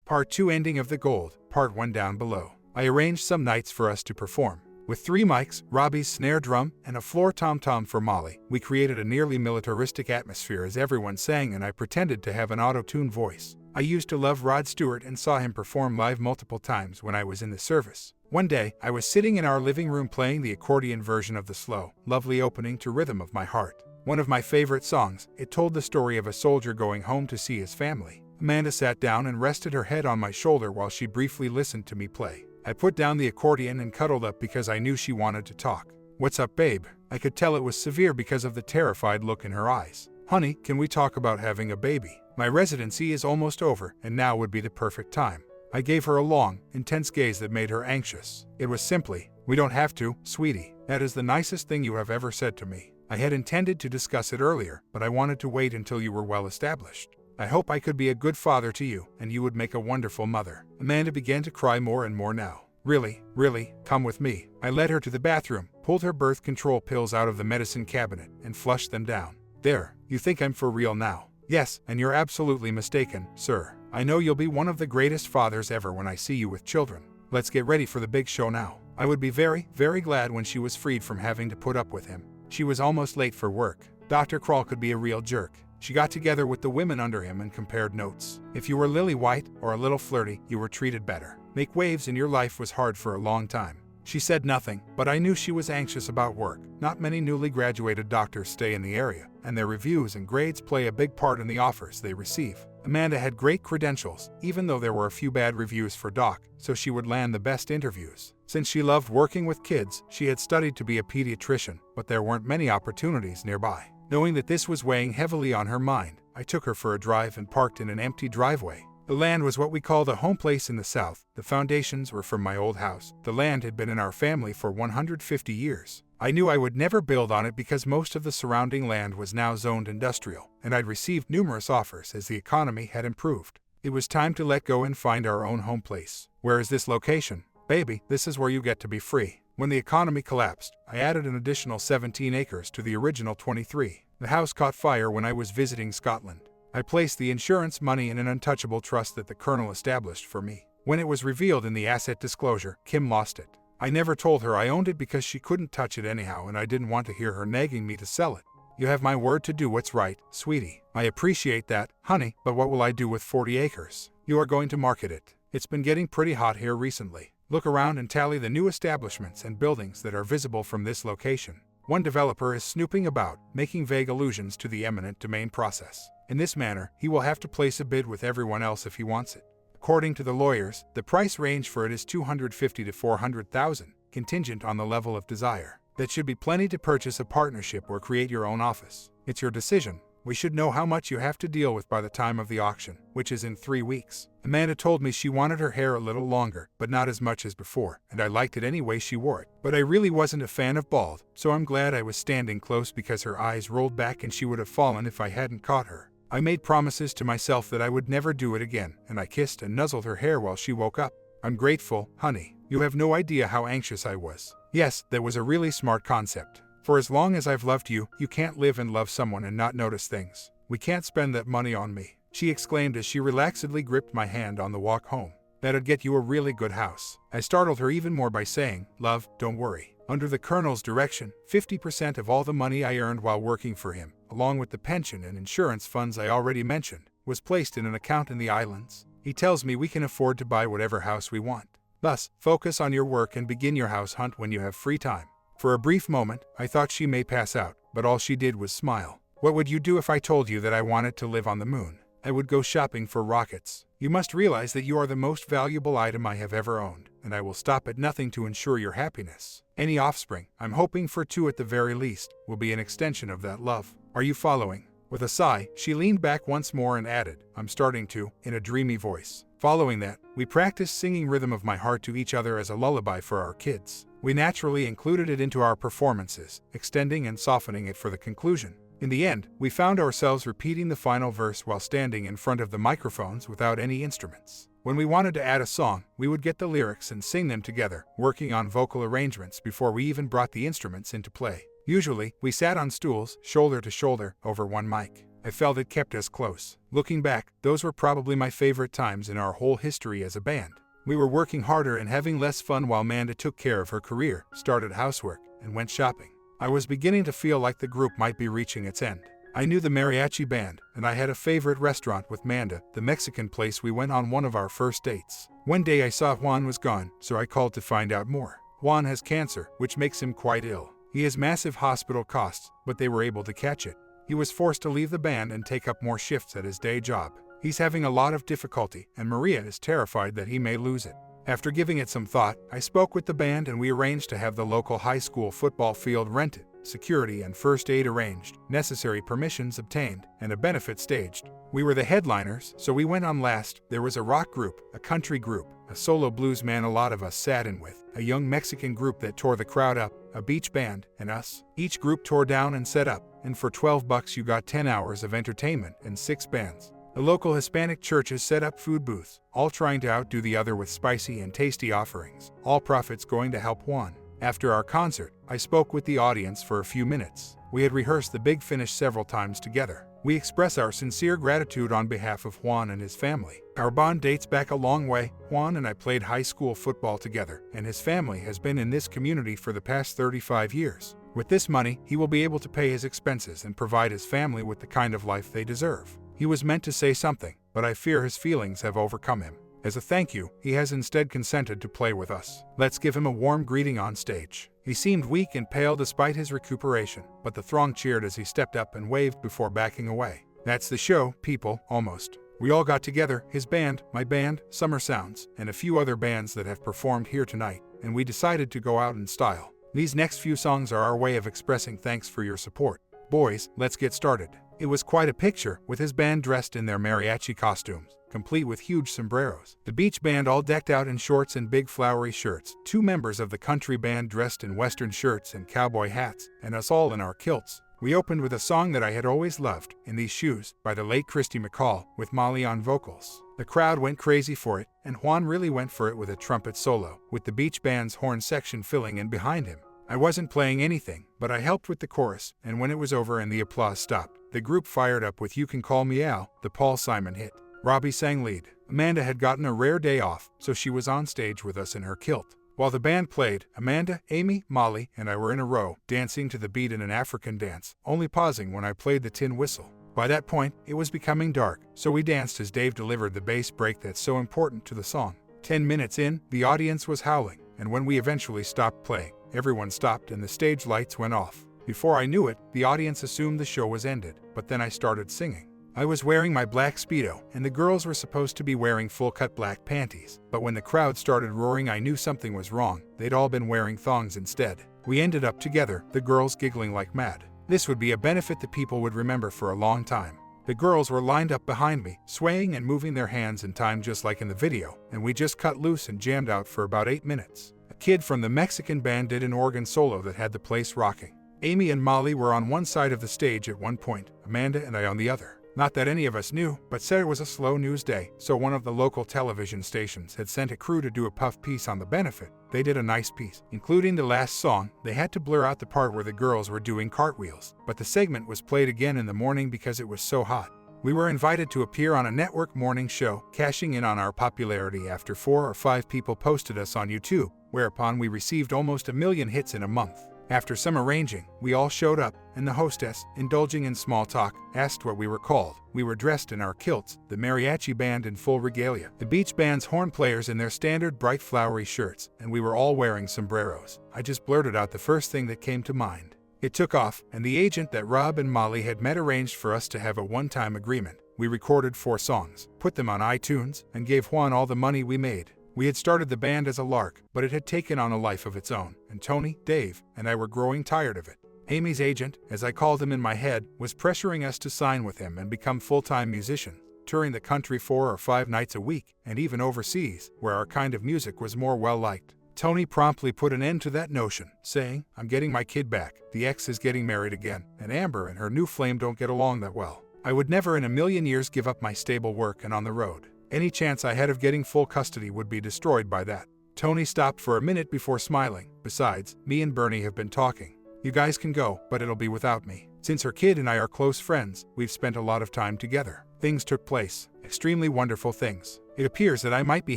Part 2 Ending of the Gold, Part 1 down below. I arranged some nights for us to perform. With 3 mics, Robbie's snare drum, and a floor tom-tom for Molly, we created a nearly militaristic atmosphere as everyone sang and I pretended to have an auto-tune voice. I used to love Rod Stewart and saw him perform live multiple times when I was in the service. One day, I was sitting in our living room playing the accordion version of the slow, lovely opening to Rhythm of My Heart. One of my favorite songs. It told the story of a soldier going home to see his family. Amanda sat down and rested her head on my shoulder while she briefly listened to me play. I put down the accordion and cuddled up because I knew she wanted to talk. "What's up, babe?" I could tell it was severe because of the terrified look in her eyes. "Honey, can we talk about having a baby? My residency is almost over, and now would be the perfect time." I gave her a long, intense gaze that made her anxious. It was simply, "We don't have to, sweetie. That is the nicest thing you have ever said to me. I had intended to discuss it earlier, but I wanted to wait until you were well established. I hope I could be a good father to you, and you would make a wonderful mother." Amanda began to cry more and more now. Really, come with me." I led her to the bathroom, pulled her birth control pills out of the medicine cabinet, and flushed them down. "There, you think I'm for real now?" "Yes, and you're absolutely mistaken, sir. I know you'll be one of the greatest fathers ever when I see you with children. Let's get ready for the big show now." I would be very, very glad when she was freed from having to put up with him. She was almost late for work. Dr. Kroll could be a real jerk. She got together with the women under him and compared notes. If you were lily white or a little flirty, you were treated better. Make waves in your life was hard for a long time. She said nothing, but I knew she was anxious about work. Not many newly graduated doctors stay in the area, and their reviews and grades play a big part in the offers they receive. Amanda had great credentials, even though there were a few bad reviews for doc, so she would land the best interviews. Since she loved working with kids, she had studied to be a pediatrician, but there weren't many opportunities nearby. Knowing that this was weighing heavily on her mind, I took her for a drive and parked in an empty driveway. The land was what we called a home place in the South. The foundations were from my old house. The land had been in our family for 150 years. I knew I would never build on it because most of the surrounding land was now zoned industrial, and I'd received numerous offers as the economy had improved. It was time to let go and find our own home place. "Where is this location?" "Baby, this is where you get to be free." When the economy collapsed, I added an additional 17 acres to the original 23. The house caught fire when I was visiting Scotland. I placed the insurance money in an untouchable trust that the colonel established for me. When it was revealed in the asset disclosure, Kim lost it. I never told her I owned it because she couldn't touch it anyhow and I didn't want to hear her nagging me to sell it. "You have my word to do what's right, sweetie." "I appreciate that, honey, but what will I do with 40 acres? "You are going to market it. It's been getting pretty hot here recently. Look around and tally the new establishments and buildings that are visible from this location. One developer is snooping about, making vague allusions to the eminent domain process. In this manner, he will have to place a bid with everyone else if he wants it. According to the lawyers, the price range for it is $250,000 to $400,000, contingent on the level of desire. That should be plenty to purchase a partnership or create your own office. It's your decision. We should know how much you have to deal with by the time of the auction, which is in 3 weeks. Amanda told me she wanted her hair a little longer, but not as much as before, and I liked it any way she wore it. But I really wasn't a fan of bald, so I'm glad I was standing close because her eyes rolled back and she would have fallen if I hadn't caught her. I made promises to myself that I would never do it again, and I kissed and nuzzled her hair while she woke up. "I'm grateful, honey. You have no idea how anxious I was." Yes, that was a really smart concept. "For as long as I've loved you, you can't live and love someone and not notice things. We can't spend that money on me," she exclaimed as she relaxedly gripped my hand on the walk home. "That'd get you a really good house." I startled her even more by saying, "Love, don't worry. Under the colonel's direction, 50% of all the money I earned while working for him, along with the pension and insurance funds I already mentioned, was placed in an account in the islands. He tells me we can afford to buy whatever house we want. Thus, focus on your work and begin your house hunt when you have free time." For a brief moment, I thought she may pass out, but all she did was smile. "What would you do if I told you that I wanted to live on the moon?" "I would go shopping for rockets. You must realize that you are the most valuable item I have ever owned, and I will stop at nothing to ensure your happiness. Any offspring, I'm hoping for 2 at the very least, will be an extension of that love. Are you following?" With a sigh, she leaned back once more and added, "I'm starting to," in a dreamy voice. Following that, we practiced singing Rhythm of My Heart to each other as a lullaby for our kids. We naturally included it into our performances, extending and softening it for the conclusion. In the end, we found ourselves repeating the final verse while standing in front of the microphones without any instruments. When we wanted to add a song, we would get the lyrics and sing them together, working on vocal arrangements before we even brought the instruments into play. Usually, we sat on stools, shoulder to shoulder, over one mic. I felt it kept us close. Looking back, those were probably my favorite times in our whole history as a band. We were working harder and having less fun while Amanda took care of her career, started housework, and went shopping. I was beginning to feel like the group might be reaching its end. I knew the mariachi band, and I had a favorite restaurant with Amanda, the Mexican place we went on one of our first dates. One day I saw Juan was gone, so I called to find out more. Juan has cancer, which makes him quite ill. He has massive hospital costs, but they were able to catch it. He was forced to leave the band and take up more shifts at his day job. He's having a lot of difficulty, and Maria is terrified that he may lose it. After giving it some thought, I spoke with the band and we arranged to have the local high school football field rented, security and first aid arranged, necessary permissions obtained, and a benefit staged. We were the headliners, so we went on last. There was a rock group, a country group, a solo blues man a lot of us sat in with, a young Mexican group that tore the crowd up, a beach band, and us. Each group tore down and set up, and for $12 you got 10 hours of entertainment and 6 bands. The local Hispanic churches set up food booths, all trying to outdo the other with spicy and tasty offerings, all profits going to help Juan. After our concert, I spoke with the audience for a few minutes. We had rehearsed the big finish several times together. We express our sincere gratitude on behalf of Juan and his family. Our bond dates back a long way. Juan and I played high school football together, and his family has been in this community for the past 35 years. With this money, he will be able to pay his expenses and provide his family with the kind of life they deserve. He was meant to say something, but I fear his feelings have overcome him. As a thank you, he has instead consented to play with us. Let's give him a warm greeting on stage. He seemed weak and pale despite his recuperation, but the throng cheered as he stepped up and waved before backing away. That's the show, people, almost. We all got together, his band, my band, Summer Sounds, and a few other bands that have performed here tonight, and we decided to go out in style. These next few songs are our way of expressing thanks for your support. Boys, let's get started. It was quite a picture, with his band dressed in their mariachi costumes, complete with huge sombreros. The beach band all decked out in shorts and big flowery shirts, 2 members of the country band dressed in western shirts and cowboy hats, and us all in our kilts. We opened with a song that I had always loved, In These Shoes, by the late Christy McCall, with Molly on vocals. The crowd went crazy for it, and Juan really went for it with a trumpet solo, with the beach band's horn section filling in behind him. I wasn't playing anything, but I helped with the chorus, and when it was over and the applause stopped, the group fired up with You Can Call Me Al, the Paul Simon hit. Robbie sang lead. Amanda had gotten a rare day off, so she was on stage with us in her kilt. While the band played, Amanda, Amy, Molly, and I were in a row, dancing to the beat in an African dance, only pausing when I played the tin whistle. By that point, it was becoming dark, so we danced as Dave delivered the bass break that's so important to the song. 10 minutes in, the audience was howling, and when we eventually stopped playing, everyone stopped and the stage lights went off. Before I knew it, the audience assumed the show was ended, but then I started singing. I was wearing my black Speedo, and the girls were supposed to be wearing full-cut black panties, but when the crowd started roaring I knew something was wrong. They'd all been wearing thongs instead. We ended up together, the girls giggling like mad. This would be a benefit that people would remember for a long time. The girls were lined up behind me, swaying and moving their hands in time just like in the video, and we just cut loose and jammed out for about 8 minutes. A kid from the Mexican band did an organ solo that had the place rocking. Amy and Molly were on one side of the stage at one point, Amanda and I on the other. Not that any of us knew, but said it was a slow news day, so one of the local television stations had sent a crew to do a puff piece on the benefit. They did a nice piece, including the last song. They had to blur out the part where the girls were doing cartwheels, but the segment was played again in the morning because it was so hot. We were invited to appear on a network morning show, cashing in on our popularity after 4 or 5 people posted us on YouTube, whereupon we received almost 1 million hits in a month. After some arranging, we all showed up, and the hostess, indulging in small talk, asked what we were called. We were dressed in our kilts, the mariachi band in full regalia, the beach band's horn players in their standard bright flowery shirts, and we were all wearing sombreros. I just blurted out the first thing that came to mind. It took off, and the agent that Rob and Molly had met arranged for us to have a one-time agreement. We recorded 4 songs, put them on iTunes, and gave Juan all the money we made. We had started the band as a lark, but it had taken on a life of its own, and Tony, Dave, and I were growing tired of it. Amy's agent, as I called him in my head, was pressuring us to sign with him and become full-time musicians, touring the country 4 or 5 nights a week, and even overseas, where our kind of music was more well-liked. Tony promptly put an end to that notion, saying, "I'm getting my kid back, the ex is getting married again, and Amber and her new flame don't get along that well. I would never in a million years give up my stable work and on the road. Any chance I had of getting full custody would be destroyed by that." Tony stopped for a minute before smiling. "Besides, me and Bernie have been talking. You guys can go, but it'll be without me. Since her kid and I are close friends, we've spent a lot of time together. Things took place. Extremely wonderful things. It appears that I might be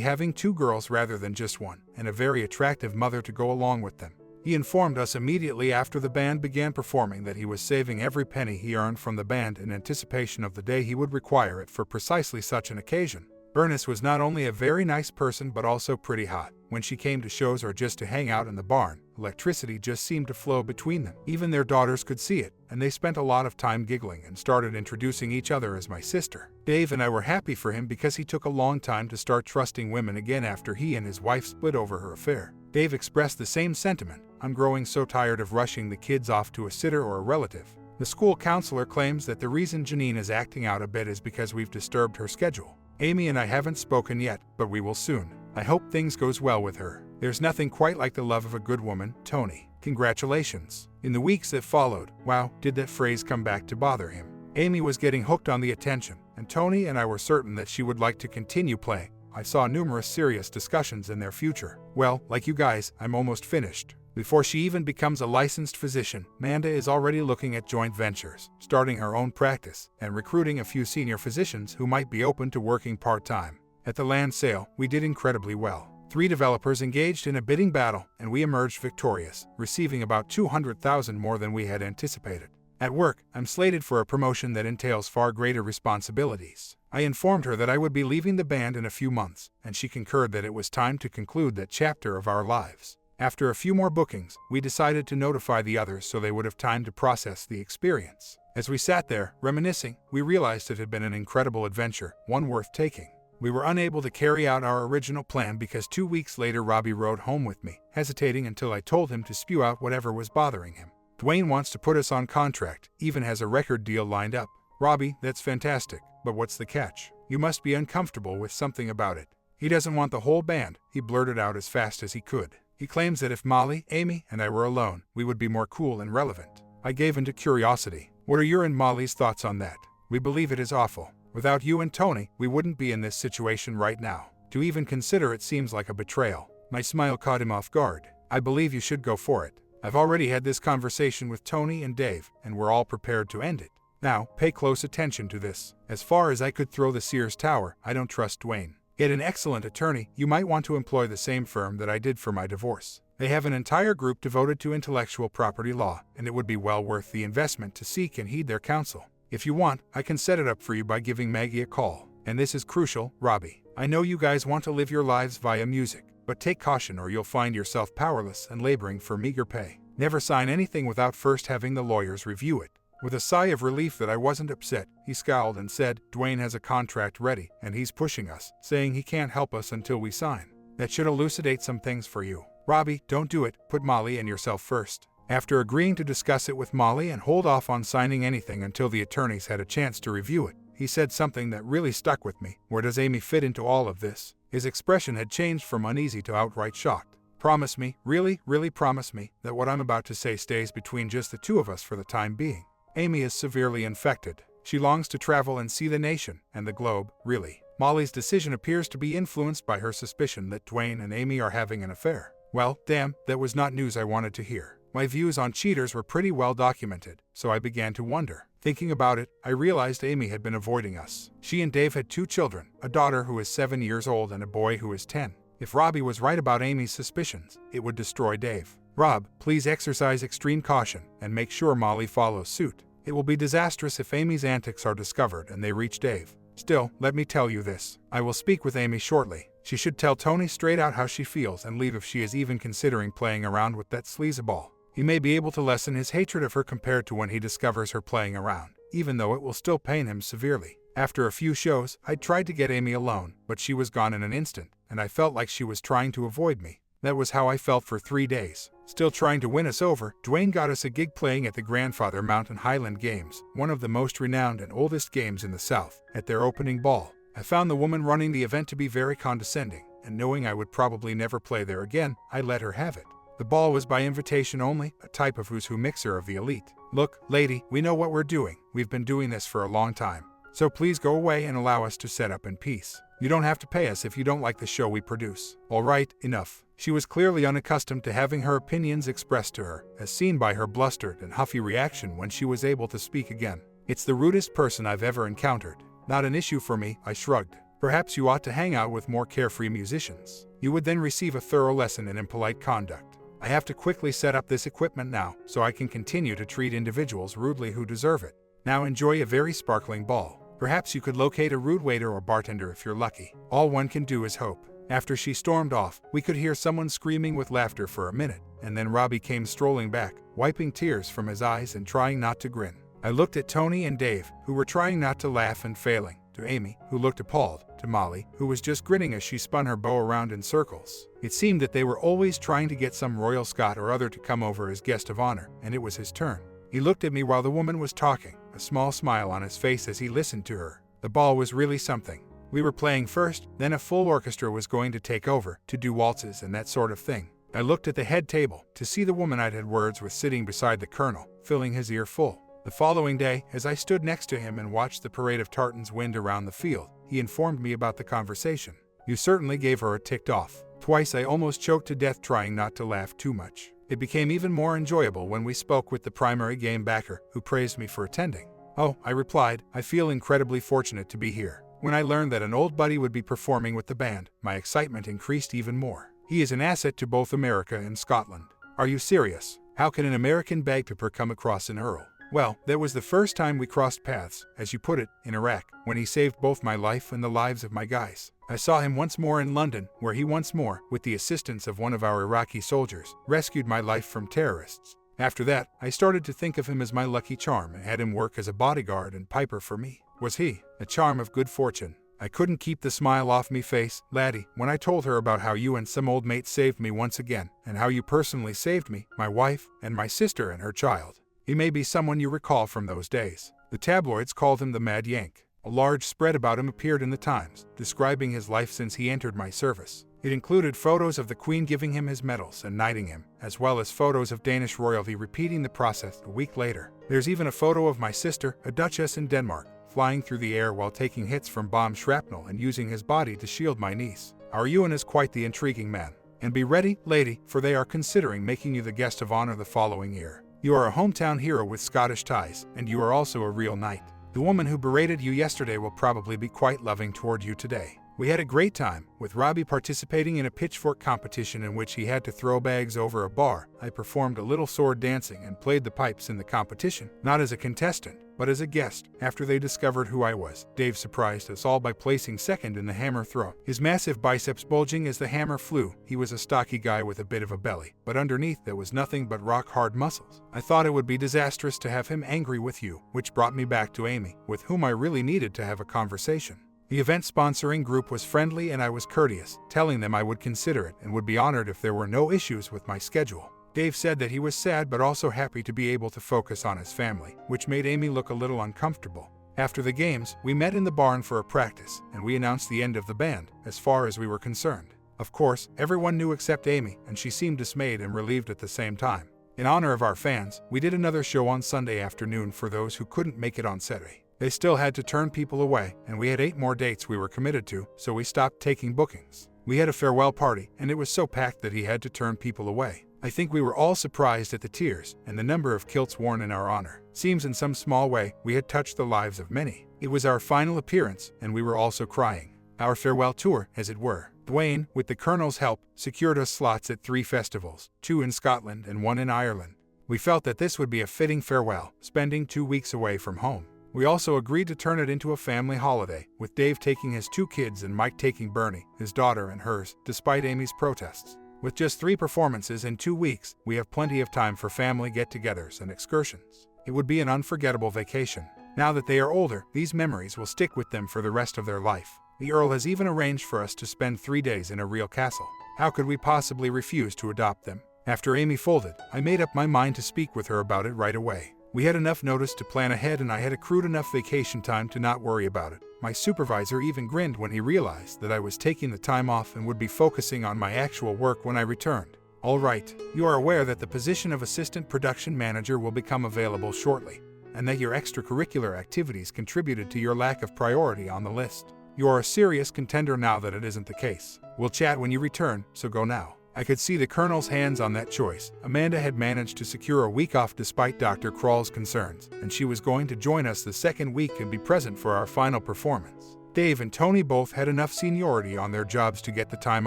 having 2 girls rather than just one, and a very attractive mother to go along with them. He informed us immediately after the band began performing that he was saving every penny he earned from the band in anticipation of the day he would require it for precisely such an occasion. Bernice was not only a very nice person but also pretty hot. When she came to shows or just to hang out in the barn, electricity just seemed to flow between them. Even their daughters could see it, and they spent a lot of time giggling and started introducing each other as my sister. Dave and I were happy for him because he took a long time to start trusting women again after he and his wife split over her affair. Dave expressed the same sentiment. I'm growing so tired of rushing the kids off to a sitter or a relative. The school counselor claims that the reason Janine is acting out a bit is because we've disturbed her schedule. Amy and I haven't spoken yet, but we will soon. I hope things goes well with her. There's nothing quite like the love of a good woman, Tony. Congratulations. In the weeks that followed, wow, did that phrase come back to bother him. Amy was getting hooked on the attention, and Tony and I were certain that she would like to continue playing. I saw numerous serious discussions in their future. Well, like you guys, I'm almost finished. Before she even becomes a licensed physician, Manda is already looking at joint ventures, starting her own practice, and recruiting a few senior physicians who might be open to working part-time. At the land sale, we did incredibly well. 3 developers engaged in a bidding battle, and we emerged victorious, receiving about $200,000 more than we had anticipated. At work, I'm slated for a promotion that entails far greater responsibilities. I informed her that I would be leaving the band in a few months, and she concurred that it was time to conclude that chapter of our lives. After a few more bookings, we decided to notify the others so they would have time to process the experience. As we sat there, reminiscing, we realized it had been an incredible adventure, one worth taking. We were unable to carry out our original plan because 2 weeks later Robbie rode home with me, hesitating until I told him to spew out whatever was bothering him. Dwayne wants to put us on contract, even has a record deal lined up. Robbie, that's fantastic, but what's the catch? You must be uncomfortable with something about it. He doesn't want the whole band, he blurted out as fast as he could. He claims that if Molly, Amy, and I were alone, we would be more cool and relevant. I gave in to curiosity. What are your and Molly's thoughts on that? We believe it is awful. Without you and Tony, we wouldn't be in this situation right now. To even consider it seems like a betrayal. My smile caught him off guard. I believe you should go for it. I've already had this conversation with Tony and Dave, and we're all prepared to end it. Now, pay close attention to this. As far as I could throw the Sears Tower, I don't trust Dwayne. Get an excellent attorney. You might want to employ the same firm that I did for my divorce. They have an entire group devoted to intellectual property law, and it would be well worth the investment to seek and heed their counsel. If you want, I can set it up for you by giving Maggie a call. And this is crucial, Robbie. I know you guys want to live your lives via music, but take caution or you'll find yourself powerless and laboring for meager pay. Never sign anything without first having the lawyers review it. With a sigh of relief that I wasn't upset, he scowled and said, Dwayne has a contract ready, and he's pushing us, saying he can't help us until we sign. That should elucidate some things for you. Robbie, don't do it. Put Molly and yourself first. After agreeing to discuss it with Molly and hold off on signing anything until the attorneys had a chance to review it, he said something that really stuck with me. Where does Amy fit into all of this? His expression had changed from uneasy to outright shocked. Promise me, really promise me, that what I'm about to say stays between just the two of us for the time being. Amy is severely infected. She longs to travel and see the nation, and the globe, really. Molly's decision appears to be influenced by her suspicion that Dwayne and Amy are having an affair. Well, damn, that was not news I wanted to hear. My views on cheaters were pretty well documented, so I began to wonder. Thinking about it, I realized Amy had been avoiding us. She and Dave had 2 children, a daughter who is 7 years old and a boy who is 10. If Robbie was right about Amy's suspicions, it would destroy Dave. Rob, please exercise extreme caution and make sure Molly follows suit. It will be disastrous if Amy's antics are discovered and they reach Dave. Still, let me tell you this. I will speak with Amy shortly. She should tell Tony straight out how she feels and leave if she is even considering playing around with that sleazeball. He may be able to lessen his hatred of her compared to when he discovers her playing around, even though it will still pain him severely. After a few shows, I tried to get Amy alone, but she was gone in an instant, and I felt like she was trying to avoid me. That was how I felt for 3 days. Still trying to win us over, Dwayne got us a gig playing at the Grandfather Mountain Highland Games, one of the most renowned and oldest games in the South, at their opening ball. I found the woman running the event to be very condescending, and knowing I would probably never play there again, I let her have it. The ball was by invitation only, a type of who's who mixer of the elite. Look, lady, we know what we're doing. We've been doing this for a long time. So please go away and allow us to set up in peace. You don't have to pay us if you don't like the show we produce. All right, enough. She was clearly unaccustomed to having her opinions expressed to her, as seen by her blustered and huffy reaction when she was able to speak again. It's the rudest person I've ever encountered. Not an issue for me, I shrugged. Perhaps you ought to hang out with more carefree musicians. You would then receive a thorough lesson in impolite conduct. I have to quickly set up this equipment now, so I can continue to treat individuals rudely who deserve it. Now enjoy a very sparkling ball. Perhaps you could locate a rude waiter or bartender if you're lucky. All one can do is hope. After she stormed off, we could hear someone screaming with laughter for a minute, and then Robbie came strolling back, wiping tears from his eyes and trying not to grin. I looked at Tony and Dave, who were trying not to laugh and failing, to Amy, who looked appalled, to Molly, who was just grinning as she spun her bow around in circles. It seemed that they were always trying to get some royal Scot or other to come over as guest of honor, and it was his turn. He looked at me while the woman was talking, a small smile on his face as he listened to her. The ball was really something. We were playing first, then a full orchestra was going to take over, to do waltzes and that sort of thing. I looked at the head table, to see the woman I'd had words with sitting beside the colonel, filling his ear full. The following day, as I stood next to him and watched the parade of tartans wind around the field, he informed me about the conversation. You certainly gave her a ticked off. Twice I almost choked to death trying not to laugh too much. It became even more enjoyable when we spoke with the primary game backer, who praised me for attending. Oh, I replied, I feel incredibly fortunate to be here. When I learned that an old buddy would be performing with the band, my excitement increased even more. He is an asset to both America and Scotland. Are you serious? How can an American bagpiper come across an earl? Well, that was the first time we crossed paths, as you put it, in Iraq, when he saved both my life and the lives of my guys. I saw him once more in London, where he once more, with the assistance of one of our Iraqi soldiers, rescued my life from terrorists. After that, I started to think of him as my lucky charm and had him work as a bodyguard and piper for me. Was he a charm of good fortune? I couldn't keep the smile off me face, laddie, when I told her about how you and some old mate saved me once again, and how you personally saved me, my wife, and my sister and her child. He may be someone you recall from those days. The tabloids called him the Mad Yank. A large spread about him appeared in the Times, describing his life since he entered my service. It included photos of the Queen giving him his medals and knighting him, as well as photos of Danish royalty repeating the process a week later. There's even a photo of my sister, a duchess in Denmark, flying through the air while taking hits from bomb shrapnel and using his body to shield my niece. Our Ewan is quite the intriguing man. And be ready, lady, for they are considering making you the guest of honor the following year. You are a hometown hero with Scottish ties, and you are also a real knight. The woman who berated you yesterday will probably be quite loving toward you today. We had a great time, with Robbie participating in a pitchfork competition in which he had to throw bags over a bar. I performed a little sword dancing and played the pipes in the competition, not as a contestant, but as a guest. After they discovered who I was, Dave surprised us all by placing second in the hammer throw, his massive biceps bulging as the hammer flew. He was a stocky guy with a bit of a belly, but underneath there was nothing but rock-hard muscles. I thought it would be disastrous to have him angry with you, which brought me back to Amy, with whom I really needed to have a conversation. The event sponsoring group was friendly and I was courteous, telling them I would consider it and would be honored if there were no issues with my schedule. Dave said that he was sad but also happy to be able to focus on his family, which made Amy look a little uncomfortable. After the games, we met in the barn for a practice, and we announced the end of the band, as far as we were concerned. Of course, everyone knew except Amy, and she seemed dismayed and relieved at the same time. In honor of our fans, we did another show on Sunday afternoon for those who couldn't make it on Saturday. They still had to turn people away, and we had 8 more dates we were committed to, so we stopped taking bookings. We had a farewell party, and it was so packed that he had to turn people away. I think we were all surprised at the tears and the number of kilts worn in our honor. Seems in some small way we had touched the lives of many. It was our final appearance, and we were also crying. Our farewell tour, as it were. Dwayne, with the Colonel's help, secured us slots at 3 festivals, 2 in Scotland and 1 in Ireland. We felt that this would be a fitting farewell, spending 2 weeks away from home. We also agreed to turn it into a family holiday, with Dave taking his 2 kids and Mike taking Bernie, his daughter, and hers, despite Amy's protests. With just 3 performances in 2 weeks, we have plenty of time for family get-togethers and excursions. It would be an unforgettable vacation. Now that they are older, these memories will stick with them for the rest of their life. The Earl has even arranged for us to spend 3 days in a real castle. How could we possibly refuse to adopt them? After Amy folded, I made up my mind to speak with her about it right away. We had enough notice to plan ahead and I had accrued enough vacation time to not worry about it. My supervisor even grinned when he realized that I was taking the time off and would be focusing on my actual work when I returned. All right, you are aware that the position of assistant production manager will become available shortly, and that your extracurricular activities contributed to your lack of priority on the list. You are a serious contender now that it isn't the case. We'll chat when you return, so go now. I could see the Colonel's hands on that choice. Amanda had managed to secure a week off despite Dr. Krall's concerns, and she was going to join us the second week and be present for our final performance. Dave and Tony both had enough seniority on their jobs to get the time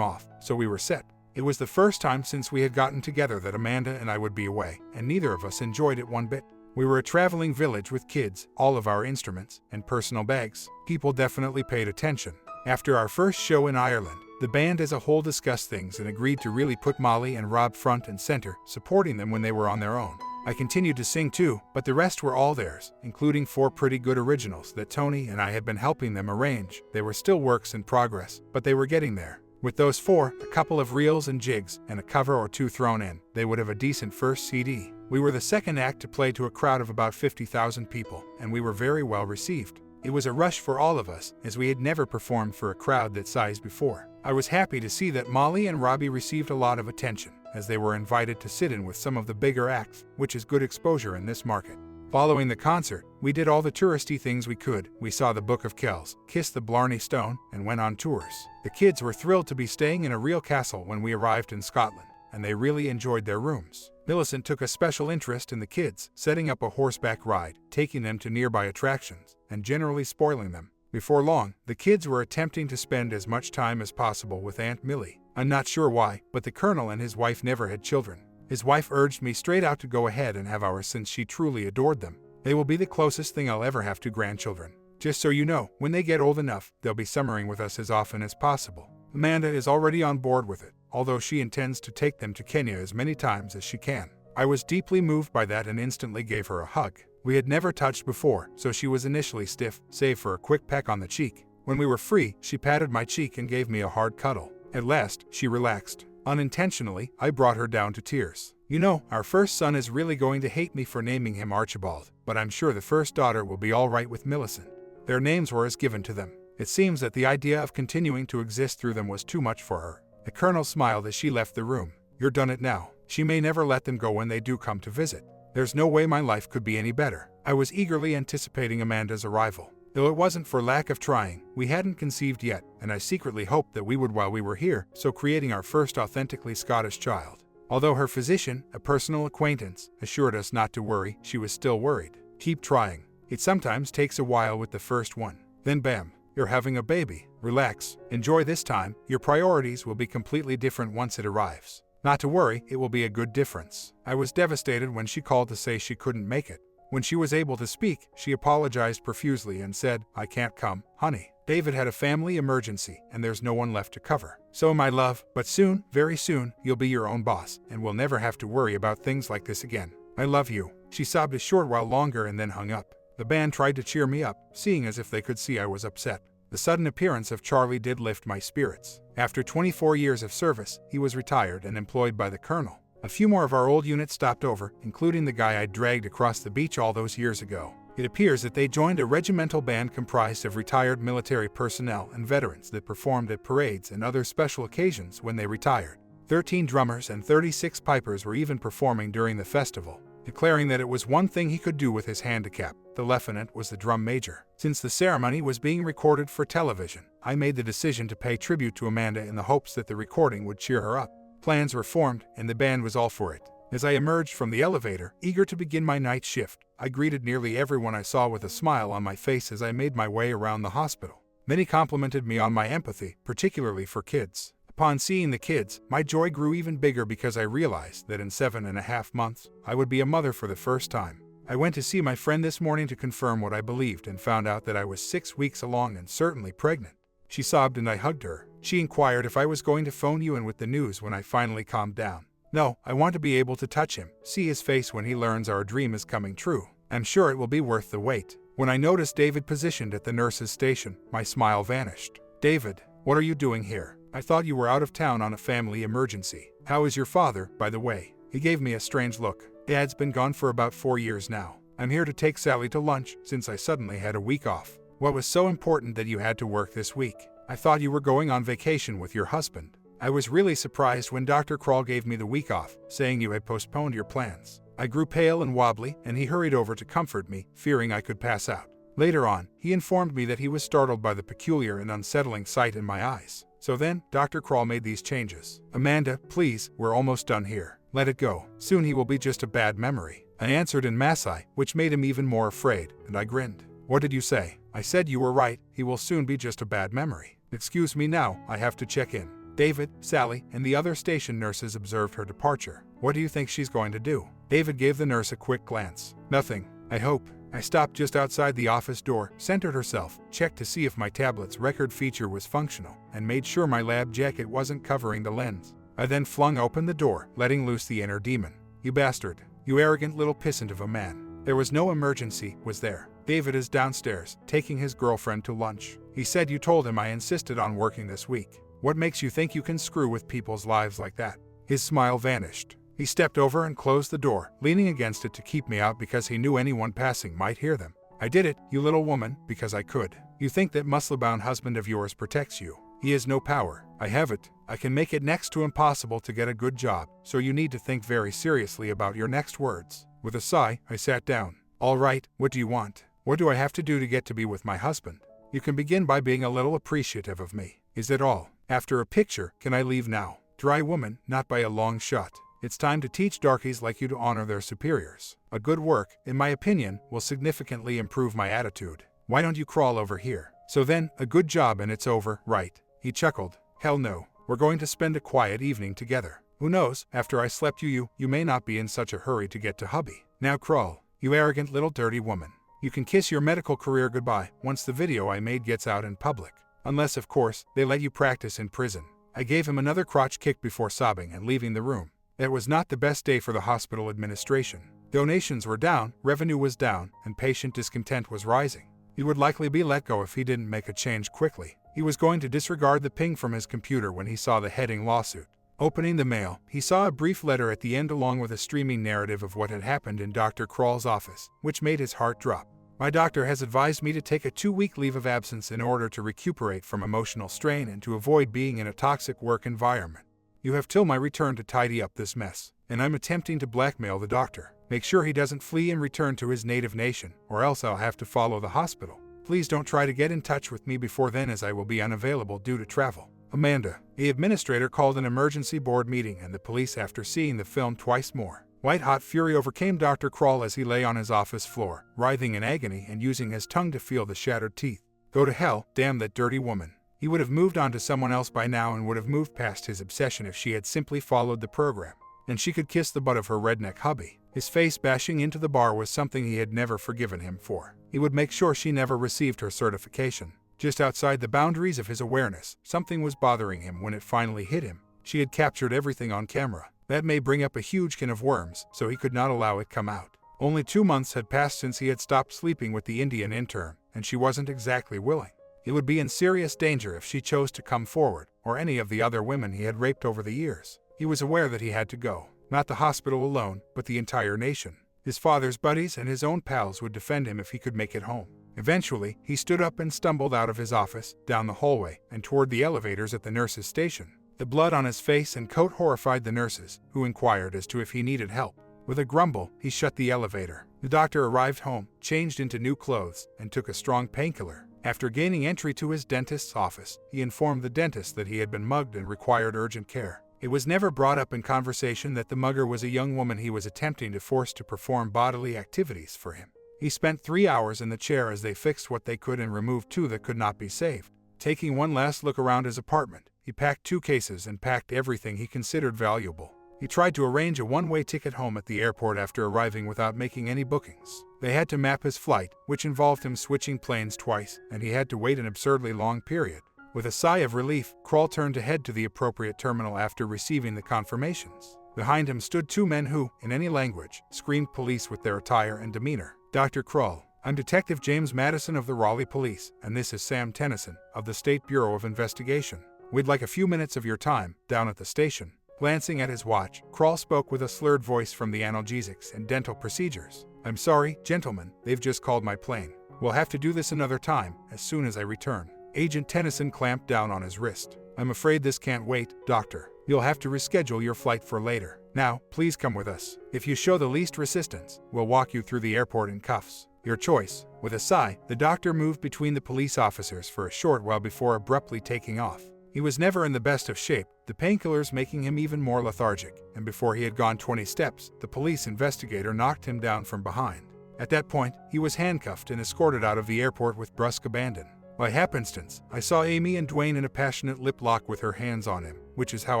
off, so we were set. It was the first time since we had gotten together that Amanda and I would be away, and neither of us enjoyed it one bit. We were a traveling village with kids, all of our instruments, and personal bags. People definitely paid attention. After our first show in Ireland, the band as a whole discussed things and agreed to really put Molly and Rob front and center, supporting them when they were on their own. I continued to sing too, but the rest were all theirs, including 4 pretty good originals that Tony and I had been helping them arrange. They were still works in progress, but they were getting there. With those 4, a couple of reels and jigs, and a cover or 2 thrown in, they would have a decent first CD. We were the second act to play to a crowd of about 50,000 people, and we were very well received. It was a rush for all of us, as we had never performed for a crowd that size before. I was happy to see that Molly and Robbie received a lot of attention, as they were invited to sit in with some of the bigger acts, which is good exposure in this market. Following the concert, we did all the touristy things we could. We saw the Book of Kells, kissed the Blarney Stone, and went on tours. The kids were thrilled to be staying in a real castle when we arrived in Scotland, and they really enjoyed their rooms. Millicent took a special interest in the kids, setting up a horseback ride, taking them to nearby attractions, and generally spoiling them. Before long, the kids were attempting to spend as much time as possible with Aunt Millie. I'm not sure why, but the Colonel and his wife never had children. His wife urged me straight out to go ahead and have ours since she truly adored them. They will be the closest thing I'll ever have to grandchildren. Just so you know, when they get old enough, they'll be summering with us as often as possible. Amanda is already on board with it, although she intends to take them to Kenya as many times as she can. I was deeply moved by that and instantly gave her a hug. We had never touched before, so she was initially stiff, save for a quick peck on the cheek. When we were free, she patted my cheek and gave me a hard cuddle. At last, she relaxed. Unintentionally, I brought her down to tears. You know, our first son is really going to hate me for naming him Archibald, but I'm sure the first daughter will be all right with Millicent. Their names were as given to them. It seems that the idea of continuing to exist through them was too much for her. The Colonel smiled as she left the room. You're done it now. She may never let them go when they do come to visit. There's no way my life could be any better. I was eagerly anticipating Amanda's arrival. Though it wasn't for lack of trying, we hadn't conceived yet, and I secretly hoped that we would while we were here, so creating our first authentically Scottish child. Although her physician, a personal acquaintance, assured us not to worry, she was still worried. Keep trying. It sometimes takes a while with the first one. Then bam, you're having a baby. Relax. Enjoy this time. Your priorities will be completely different once it arrives. Not to worry, it will be a good difference. I was devastated when she called to say she couldn't make it. When she was able to speak, she apologized profusely and said, I can't come, honey. David had a family emergency, and there's no one left to cover. So my love, but soon, very soon, you'll be your own boss, and we'll never have to worry about things like this again. I love you. She sobbed a short while longer and then hung up. The band tried to cheer me up, seeing as if they could see I was upset. The sudden appearance of Charlie did lift my spirits. After 24 years of service, he was retired and employed by the Colonel. A few more of our old units stopped over, including the guy I dragged across the beach all those years ago. It appears that they joined a regimental band comprised of retired military personnel and veterans that performed at parades and other special occasions when they retired. 13 drummers and 36 pipers were even performing during the festival. Declaring that it was one thing he could do with his handicap, the lieutenant was the drum major. Since the ceremony was being recorded for television, I made the decision to pay tribute to Amanda in the hopes that the recording would cheer her up. Plans were formed, and the band was all for it. As I emerged from the elevator, eager to begin my night shift, I greeted nearly everyone I saw with a smile on my face as I made my way around the hospital. Many complimented me on my empathy, particularly for kids. Upon seeing the kids, my joy grew even bigger because I realized that in 7.5 months, I would be a mother for the first time. I went to see my friend this morning to confirm what I believed and found out that I was 6 weeks along and certainly pregnant. She sobbed and I hugged her. She inquired if I was going to phone you in with the news when I finally calmed down. No, I want to be able to touch him, see his face when he learns our dream is coming true. I'm sure it will be worth the wait. When I noticed David positioned at the nurse's station, my smile vanished. David, what are you doing here? I thought you were out of town on a family emergency. How is your father, by the way? He gave me a strange look. Dad's been gone for about 4 years now. I'm here to take Sally to lunch since I suddenly had a week off. What was so important that you had to work this week? I thought you were going on vacation with your husband. I was really surprised when Dr. Krall gave me the week off, saying you had postponed your plans. I grew pale and wobbly, and he hurried over to comfort me, fearing I could pass out. Later on, he informed me that he was startled by the peculiar and unsettling sight in my eyes. So then, Dr. Kroll made these changes. Amanda, please, we're almost done here. Let it go. Soon he will be just a bad memory. I answered in Maasai, which made him even more afraid, and I grinned. What did you say? I said you were right, he will soon be just a bad memory. Excuse me now, I have to check in. David, Sally, and the other station nurses observed her departure. What do you think she's going to do? David gave the nurse a quick glance. Nothing, I hope. I stopped just outside the office door, centered herself, checked to see if my tablet's record feature was functional, and made sure my lab jacket wasn't covering the lens. I then flung open the door, letting loose the inner demon. You bastard. You arrogant little pissant of a man. There was no emergency, was there? David is downstairs, taking his girlfriend to lunch. He said you told him I insisted on working this week. What makes you think you can screw with people's lives like that? His smile vanished. He stepped over and closed the door, leaning against it to keep me out because he knew anyone passing might hear them. I did it, you little woman, because I could. You think that muscle-bound husband of yours protects you. He has no power. I have it. I can make it next to impossible to get a good job, so you need to think very seriously about your next words. With a sigh, I sat down. All right, what do you want? What do I have to do to get to be with my husband? You can begin by being a little appreciative of me. Is that all? After a picture, can I leave now? Dry woman, not by a long shot. It's time to teach darkies like you to honor their superiors. A good work, in my opinion, will significantly improve my attitude. Why don't you crawl over here? So then, a good job and it's over, right? He chuckled. Hell no. We're going to spend a quiet evening together. Who knows, after I slept you may not be in such a hurry to get to hubby. Now crawl, you arrogant little dirty woman. You can kiss your medical career goodbye once the video I made gets out in public. Unless, of course, they let you practice in prison. I gave him another crotch kick before sobbing and leaving the room. It was not the best day for the hospital administration. Donations were down, revenue was down, and patient discontent was rising. He would likely be let go if he didn't make a change quickly. He was going to disregard the ping from his computer when he saw the heading lawsuit. Opening the mail, he saw a brief letter at the end along with a streaming narrative of what had happened in Dr. Kroll's office, which made his heart drop. My doctor has advised me to take a 2-week leave of absence in order to recuperate from emotional strain and to avoid being in a toxic work environment. You have till my return to tidy up this mess, and I'm attempting to blackmail the doctor. Make sure he doesn't flee and return to his native nation, or else I'll have to follow the hospital. Please don't try to get in touch with me before then, as I will be unavailable due to travel. Amanda. The administrator called an emergency board meeting and the police after seeing the film twice more. White-hot fury overcame Dr. Kroll as he lay on his office floor, writhing in agony and using his tongue to feel the shattered teeth. Go to hell, damn that dirty woman. He would have moved on to someone else by now and would have moved past his obsession if she had simply followed the program. And she could kiss the butt of her redneck hubby. His face bashing into the bar was something he had never forgiven him for. He would make sure she never received her certification. Just outside the boundaries of his awareness, something was bothering him when it finally hit him. She had captured everything on camera. That may bring up a huge can of worms, so he could not allow it come out. Only 2 months had passed since he had stopped sleeping with the Indian intern, and she wasn't exactly willing. He would be in serious danger if she chose to come forward, or any of the other women he had raped over the years. He was aware that he had to go. Not the hospital alone, but the entire nation. His father's buddies and his own pals would defend him if he could make it home. Eventually, he stood up and stumbled out of his office, down the hallway, and toward the elevators at the nurses' station. The blood on his face and coat horrified the nurses, who inquired as to if he needed help. With a grumble, he shut the elevator. The doctor arrived home, changed into new clothes, and took a strong painkiller. After gaining entry to his dentist's office, he informed the dentist that he had been mugged and required urgent care. It was never brought up in conversation that the mugger was a young woman he was attempting to force to perform bodily activities for him. He spent 3 hours in the chair as they fixed what they could and removed 2 that could not be saved. Taking one last look around his apartment, he packed 2 cases and packed everything he considered valuable. He tried to arrange a one-way ticket home at the airport after arriving without making any bookings. They had to map his flight, which involved him switching planes twice, and he had to wait an absurdly long period. With a sigh of relief, Kroll turned to head to the appropriate terminal after receiving the confirmations. Behind him stood 2 men who, in any language, screamed police with their attire and demeanor. Dr. Kroll, I'm Detective James Madison of the Raleigh Police, and this is Sam Tennyson, of the State Bureau of Investigation. We'd like a few minutes of your time, down at the station. Glancing at his watch, Kroll spoke with a slurred voice from the analgesics and dental procedures. I'm sorry, gentlemen, they've just called my plane. We'll have to do this another time, as soon as I return. Agent Tennyson clamped down on his wrist. I'm afraid this can't wait, Doctor. You'll have to reschedule your flight for later. Now, please come with us. If you show the least resistance, we'll walk you through the airport in cuffs. Your choice, With a sigh, the doctor moved between the police officers for a short while before abruptly taking off. He was never in the best of shape, the painkillers making him even more lethargic, and before he had gone 20 steps, the police investigator knocked him down from behind. At that point, he was handcuffed and escorted out of the airport with brusque abandon. By happenstance, I saw Amy and Dwayne in a passionate lip lock with her hands on him, which is how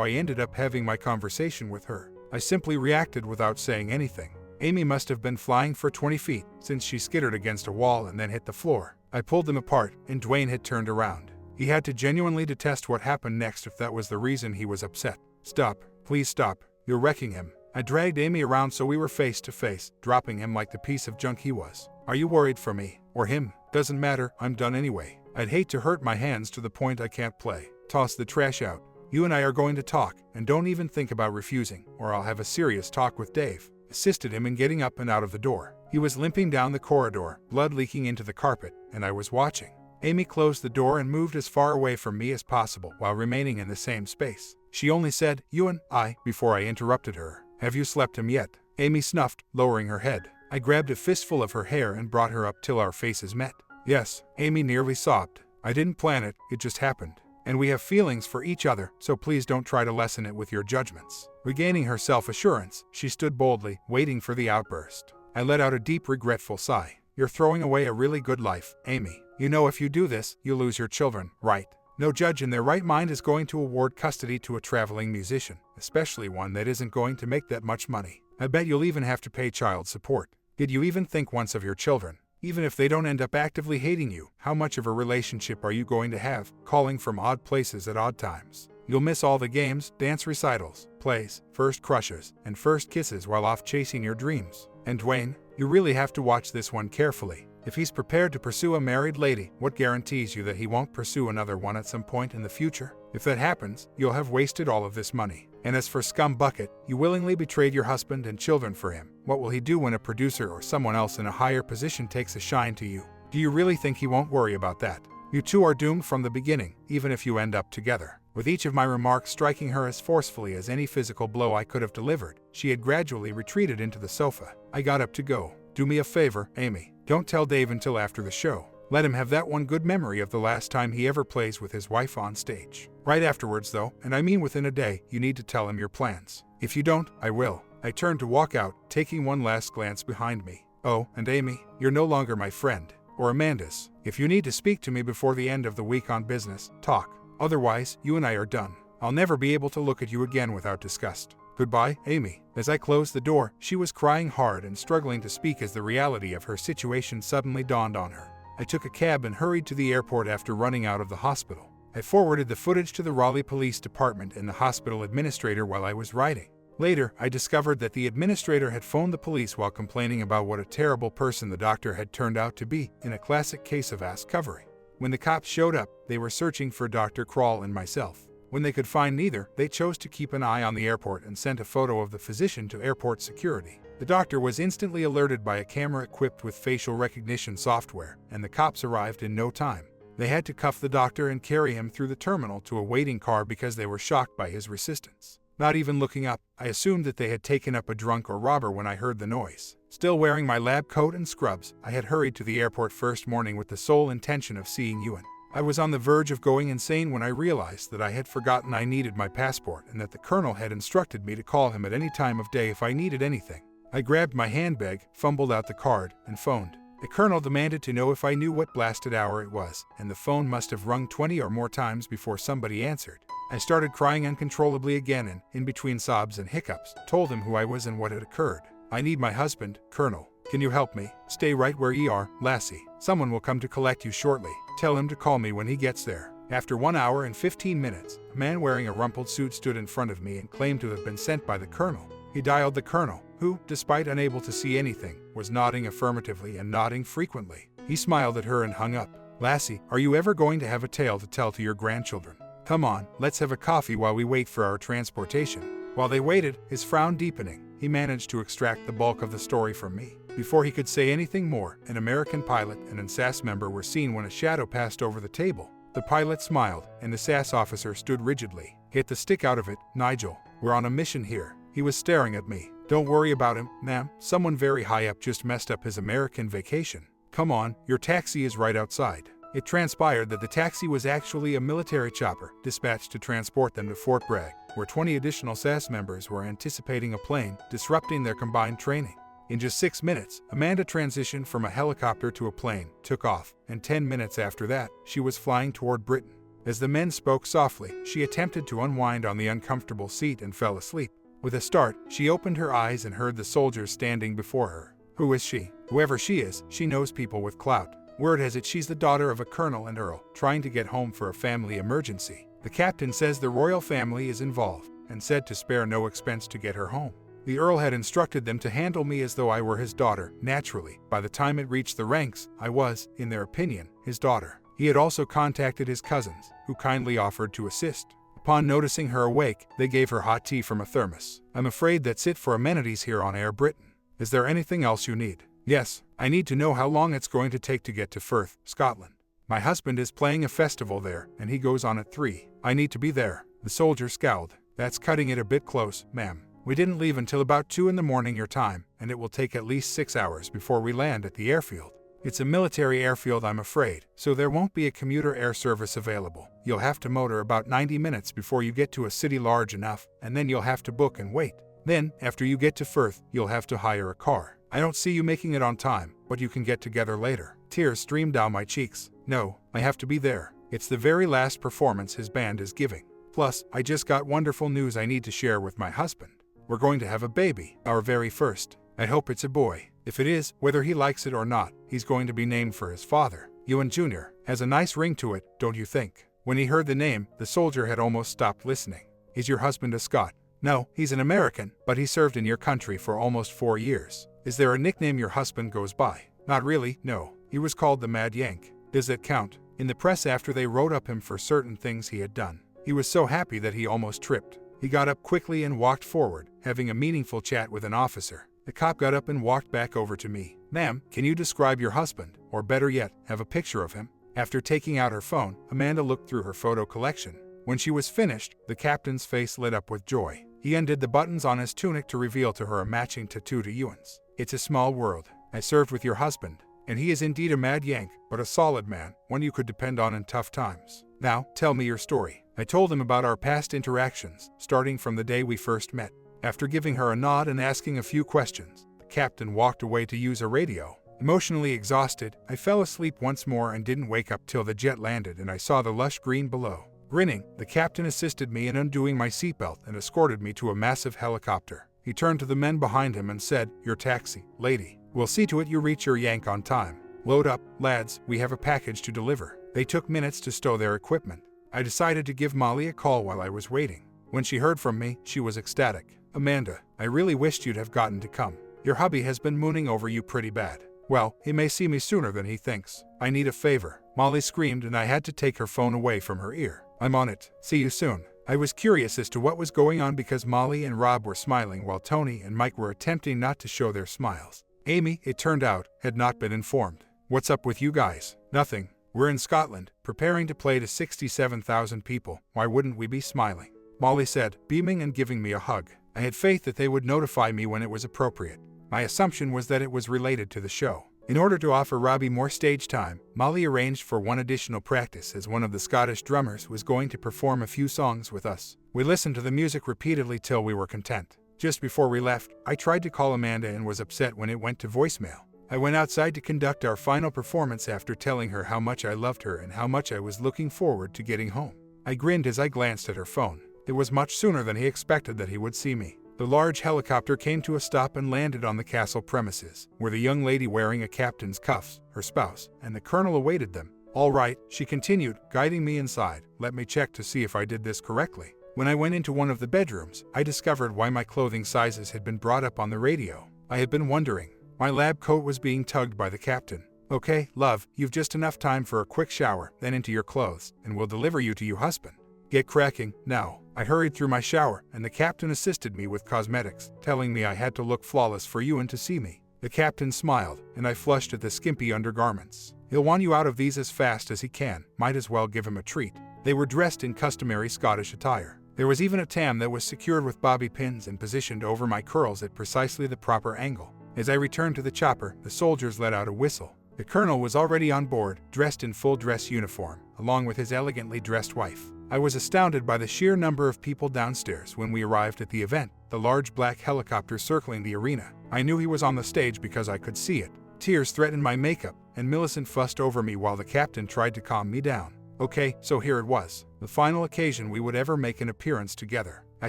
I ended up having my conversation with her. I simply reacted without saying anything. Amy must have been flying for 20 feet, since she skittered against a wall and then hit the floor. I pulled them apart, and Dwayne had turned around. He had to genuinely detest what happened next if that was the reason he was upset. Stop. Please stop. You're wrecking him. I dragged Amy around so we were face to face, dropping him like the piece of junk he was. Are you worried for me? Or him? Doesn't matter, I'm done anyway. I'd hate to hurt my hands to the point I can't play. Toss the trash out. You and I are going to talk, and don't even think about refusing, or I'll have a serious talk with Dave. Assisted him in getting up and out of the door. He was limping down the corridor, blood leaking into the carpet, and I was watching. Amy closed the door and moved as far away from me as possible while remaining in the same space. She only said, "You and I," before I interrupted her. "Have you slept him yet?" Amy snuffed, lowering her head. I grabbed a fistful of her hair and brought her up till our faces met. "Yes," Amy nearly sobbed. "I didn't plan it, it just happened. And we have feelings for each other, so please don't try to lessen it with your judgments." Regaining her self-assurance, she stood boldly, waiting for the outburst. I let out a deep, regretful sigh. "You're throwing away a really good life, Amy. You know if you do this, you lose your children, right? No judge in their right mind is going to award custody to a traveling musician, especially one that isn't going to make that much money. I bet you'll even have to pay child support. Did you even think once of your children? Even if they don't end up actively hating you, how much of a relationship are you going to have, calling from odd places at odd times? You'll miss all the games, dance recitals, plays, first crushes, and first kisses while off chasing your dreams. And Dwayne, you really have to watch this one carefully. If he's prepared to pursue a married lady, what guarantees you that he won't pursue another one at some point in the future? If that happens, you'll have wasted all of this money. And as for Scum Bucket, you willingly betrayed your husband and children for him. What will he do when a producer or someone else in a higher position takes a shine to you? Do you really think he won't worry about that? You two are doomed from the beginning, even if you end up together." With each of my remarks striking her as forcefully as any physical blow I could have delivered, she had gradually retreated into the sofa. I got up to go. "Do me a favor, Amy. Don't tell Dave until after the show. Let him have that one good memory of the last time he ever plays with his wife on stage. Right afterwards, though, and I mean within a day, you need to tell him your plans. If you don't, I will." I turned to walk out, taking one last glance behind me. "Oh, and Amy, you're no longer my friend. Or Amanda's. If you need to speak to me before the end of the week on business, talk. Otherwise, you and I are done. I'll never be able to look at you again without disgust. Goodbye, Amy." As I closed the door, she was crying hard and struggling to speak as the reality of her situation suddenly dawned on her. I took a cab and hurried to the airport after running out of the hospital. I forwarded the footage to the Raleigh Police Department and the hospital administrator while I was riding. Later, I discovered that the administrator had phoned the police while complaining about what a terrible person the doctor had turned out to be, in a classic case of ass covering. When the cops showed up, they were searching for Dr. Kroll and myself. When they could find neither, they chose to keep an eye on the airport and sent a photo of the physician to airport security. The doctor was instantly alerted by a camera equipped with facial recognition software, and the cops arrived in no time. They had to cuff the doctor and carry him through the terminal to a waiting car because they were shocked by his resistance. Not even looking up, I assumed that they had taken up a drunk or robber when I heard the noise. Still wearing my lab coat and scrubs, I had hurried to the airport first morning with the sole intention of seeing Ewan. I was on the verge of going insane when I realized that I had forgotten I needed my passport and that the colonel had instructed me to call him at any time of day if I needed anything. I grabbed my handbag, fumbled out the card, and phoned. The colonel demanded to know if I knew what blasted hour it was, and the phone must have rung 20 or more times before somebody answered. I started crying uncontrollably again and, in between sobs and hiccups, told him who I was and what had occurred. "I need my husband, Colonel. Can you help me? Stay right where ye are, lassie. Someone will come to collect you shortly. Tell him to call me when he gets there." After 1 hour and 15 minutes, a man wearing a rumpled suit stood in front of me and claimed to have been sent by the colonel. He dialed the colonel, who, despite unable to see anything, was nodding affirmatively and nodding frequently. He smiled at her and hung up. "Lassie, are you ever going to have a tale to tell to your grandchildren? Come on, let's have a coffee while we wait for our transportation." While they waited, his frown deepening, he managed to extract the bulk of the story from me. Before he could say anything more, an American pilot and an SAS member were seen when a shadow passed over the table. The pilot smiled, and the SAS officer stood rigidly. "Get the stick out of it, Nigel. We're on a mission here." He was staring at me. "Don't worry about him, ma'am. Someone very high up just messed up his American vacation. "Come on, your taxi is right outside." It transpired that the taxi was actually a military chopper dispatched to transport them to Fort Bragg, where 20 additional SAS members were anticipating a plane, disrupting their combined training. In just 6 minutes, Amanda transitioned from a helicopter to a plane, took off, and 10 minutes after that, she was flying toward Britain. As the men spoke softly, she attempted to unwind on the uncomfortable seat and fell asleep. With a start, she opened her eyes and heard the soldiers standing before her. Who is she? Whoever she is, she knows people with clout. Word has it she's the daughter of a colonel and earl, trying to get home for a family emergency. The captain says the royal family is involved, and said to spare no expense to get her home. The earl had instructed them to handle me as though I were his daughter. Naturally, by the time it reached the ranks, I was, in their opinion, his daughter. He had also contacted his cousins, who kindly offered to assist. Upon noticing her awake, they gave her hot tea from a thermos. "I'm afraid that's it for amenities here on Air Britain. Is there anything else you need?" "Yes, I need to know how long it's going to take to get to Firth, Scotland. My husband is playing a festival there, and he goes on at 3. I need to be there." The soldier scowled. "That's cutting it a bit close, ma'am. We didn't leave until about 2 in the morning your time, and it will take at least 6 hours before we land at the airfield. It's a military airfield, I'm afraid, so there won't be a commuter air service available. You'll have to motor about 90 minutes before you get to a city large enough, and then you'll have to book and wait. Then, after you get to Firth, you'll have to hire a car. I don't see you making it on time, but you can get together later." Tears streamed down my cheeks. "No, I have to be there. It's the very last performance his band is giving. Plus, I just got wonderful news I need to share with my husband. We're going to have a baby, our very first. I hope it's a boy. If it is, whether he likes it or not, he's going to be named for his father. Ewan Jr. has a nice ring to it, don't you think?" When he heard the name, the soldier had almost stopped listening. "Is your husband a Scot?" "No, he's an American, but he served in your country for almost 4 years. Is there a nickname your husband goes by?" "Not really, no. He was called the Mad Yank." "Does that count?" "In the press after they wrote up him for certain things he had done. He was so happy that he almost tripped. He got up quickly and walked forward, having a meaningful chat with an officer. The cop got up and walked back over to me. "Ma'am, can you describe your husband, or better yet, have a picture of him?" After taking out her phone, Amanda looked through her photo collection. When she was finished, the captain's face lit up with joy. He undid the buttons on his tunic to reveal to her a matching tattoo to Ewan's. "It's a small world. I served with your husband, and he is indeed a mad yank, but a solid man, one you could depend on in tough times. Now, tell me your story." I told him about our past interactions, starting from the day we first met. After giving her a nod and asking a few questions, the captain walked away to use a radio. Emotionally exhausted, I fell asleep once more and didn't wake up till the jet landed and I saw the lush green below. Grinning, the captain assisted me in undoing my seatbelt and escorted me to a massive helicopter. He turned to the men behind him and said, "Your taxi, lady. We'll see to it you reach your yank on time. Load up, lads, we have a package to deliver." They took minutes to stow their equipment. I decided to give Molly a call while I was waiting. When she heard from me, she was ecstatic. "Amanda, I really wished you'd have gotten to come. Your hubby has been mooning over you pretty bad. Well, he may see me sooner than he thinks. I need a favor." Molly screamed and I had to take her phone away from her ear. "I'm on it. See you soon." I was curious as to what was going on because Molly and Rob were smiling while Tony and Mike were attempting not to show their smiles. Amy, it turned out, had not been informed. "What's up with you guys?" "Nothing. We're in Scotland, preparing to play to 67,000 people. Why wouldn't we be smiling?" Molly said, beaming and giving me a hug. I had faith that they would notify me when it was appropriate. My assumption was that it was related to the show. In order to offer Robbie more stage time, Molly arranged for one additional practice as one of the Scottish drummers was going to perform a few songs with us. We listened to the music repeatedly till we were content. Just before we left, I tried to call Amanda and was upset when it went to voicemail. I went outside to conduct our final performance after telling her how much I loved her and how much I was looking forward to getting home. I grinned as I glanced at her phone. It was much sooner than he expected that he would see me. The large helicopter came to a stop and landed on the castle premises, where the young lady wearing a captain's cuffs, her spouse, and the colonel awaited them. "All right," she continued, guiding me inside. "Let me check to see if I did this correctly." When I went into one of the bedrooms, I discovered why my clothing sizes had been brought up on the radio. I had been wondering. My lab coat was being tugged by the captain. "Okay, love, you've just enough time for a quick shower, then into your clothes, and we'll deliver you to your husband. Get cracking, now." I hurried through my shower, and the captain assisted me with cosmetics, telling me I had to look flawless for Ewan to see me. The captain smiled, and I flushed at the skimpy undergarments. "He'll want you out of these as fast as he can. Might as well give him a treat." They were dressed in customary Scottish attire. There was even a tam that was secured with bobby pins and positioned over my curls at precisely the proper angle. As I returned to the chopper, the soldiers let out a whistle. The colonel was already on board, dressed in full dress uniform, along with his elegantly dressed wife. I was astounded by the sheer number of people downstairs when we arrived at the event, the large black helicopter circling the arena. I knew he was on the stage because I could see it. Tears threatened my makeup, and Millicent fussed over me while the captain tried to calm me down. Okay, so here it was, the final occasion we would ever make an appearance together. I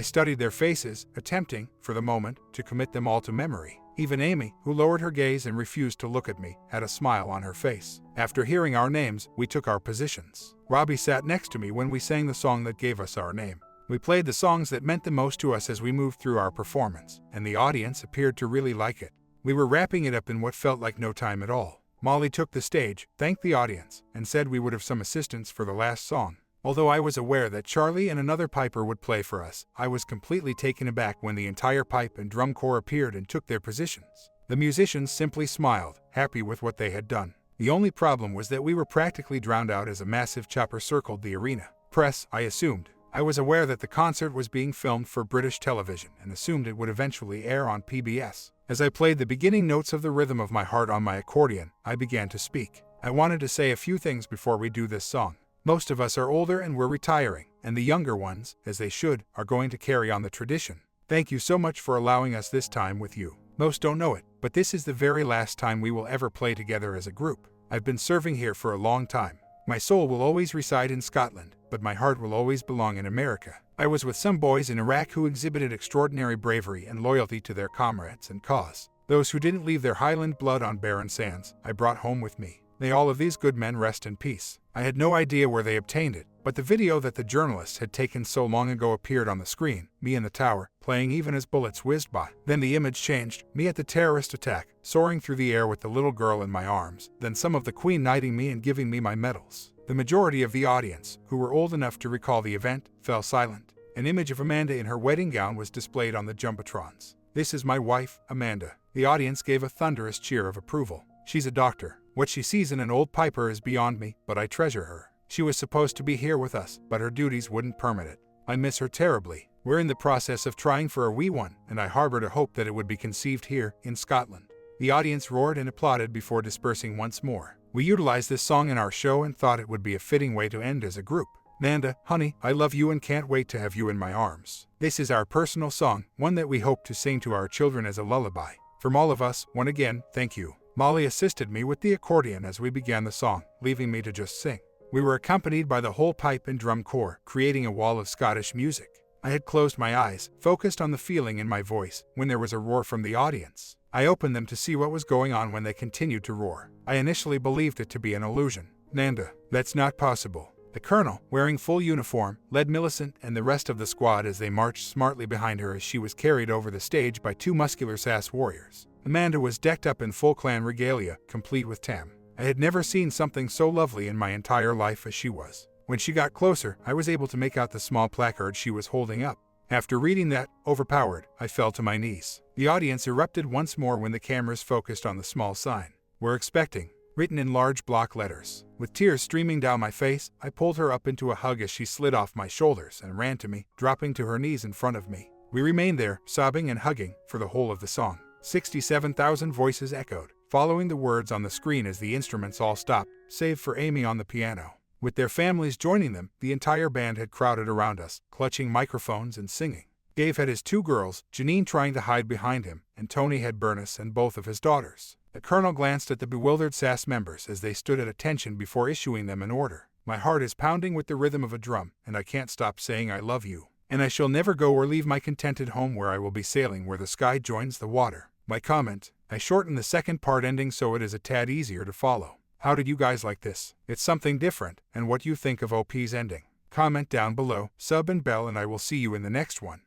studied their faces, attempting, for the moment, to commit them all to memory. Even Amy, who lowered her gaze and refused to look at me, had a smile on her face. After hearing our names, we took our positions. Robbie sat next to me when we sang the song that gave us our name. We played the songs that meant the most to us as we moved through our performance, and the audience appeared to really like it. We were wrapping it up in what felt like no time at all. Molly took the stage, thanked the audience, and said we would have some assistance for the last song. Although I was aware that Charlie and another piper would play for us, I was completely taken aback when the entire pipe and drum corps appeared and took their positions. The musicians simply smiled, happy with what they had done. The only problem was that we were practically drowned out as a massive chopper circled the arena. Press, I assumed. I was aware that the concert was being filmed for British television and assumed it would eventually air on PBS. As I played the beginning notes of the rhythm of my heart on my accordion, I began to speak. I wanted to say a few things before we do this song. Most of us are older and we're retiring, and the younger ones, as they should, are going to carry on the tradition. Thank you so much for allowing us this time with you. Most don't know it, but this is the very last time we will ever play together as a group. I've been serving here for a long time. My soul will always reside in Scotland, but my heart will always belong in America. I was with some boys in Iraq who exhibited extraordinary bravery and loyalty to their comrades and cause. Those who didn't leave their Highland blood on barren sands, I brought home with me. May all of these good men rest in peace. I had no idea where they obtained it, but the video that the journalists had taken so long ago appeared on the screen, me in the tower, playing even as bullets whizzed by. Then the image changed, me at the terrorist attack, soaring through the air with the little girl in my arms, then some of the Queen knighting me and giving me my medals. The majority of the audience, who were old enough to recall the event, fell silent. An image of Amanda in her wedding gown was displayed on the jumbotrons. This is my wife, Amanda. The audience gave a thunderous cheer of approval. She's a doctor. What she sees in an old piper is beyond me, but I treasure her. She was supposed to be here with us, but her duties wouldn't permit it. I miss her terribly. We're in the process of trying for a wee one, and I harbored a hope that it would be conceived here, in Scotland. The audience roared and applauded before dispersing once more. We utilized this song in our show and thought it would be a fitting way to end as a group. Nanda, honey, I love you and can't wait to have you in my arms. This is our personal song, one that we hope to sing to our children as a lullaby. From all of us, once again, thank you. Molly assisted me with the accordion as we began the song, leaving me to just sing. We were accompanied by the whole pipe and drum corps, creating a wall of Scottish music. I had closed my eyes, focused on the feeling in my voice, when there was a roar from the audience. I opened them to see what was going on when they continued to roar. I initially believed it to be an illusion. Nanda, that's not possible. The colonel, wearing full uniform, led Millicent and the rest of the squad as they marched smartly behind her as she was carried over the stage by two muscular Sass warriors. Amanda was decked up in full clan regalia, complete with tam. I had never seen something so lovely in my entire life as she was. When she got closer, I was able to make out the small placard she was holding up. After reading that, overpowered, I fell to my knees. The audience erupted once more when the cameras focused on the small sign. "We're expecting," written in large block letters. With tears streaming down my face, I pulled her up into a hug as she slid off my shoulders and ran to me, dropping to her knees in front of me. We remained there, sobbing and hugging, for the whole of the song. 67,000 voices echoed, following the words on the screen as the instruments all stopped, save for Amy on the piano. With their families joining them, the entire band had crowded around us, clutching microphones and singing. Dave had his two girls, Janine trying to hide behind him, and Tony had Bernice and both of his daughters. The colonel glanced at the bewildered Sass members as they stood at attention before issuing them an order. My heart is pounding with the rhythm of a drum, and I can't stop saying I love you. And I shall never go or leave my contented home where I will be sailing where the sky joins the water. My comment, I shortened the second part ending so it is a tad easier to follow. How did you guys like this? It's something different, and what you think of OP's ending. Comment down below, sub and bell, and I will see you in the next one.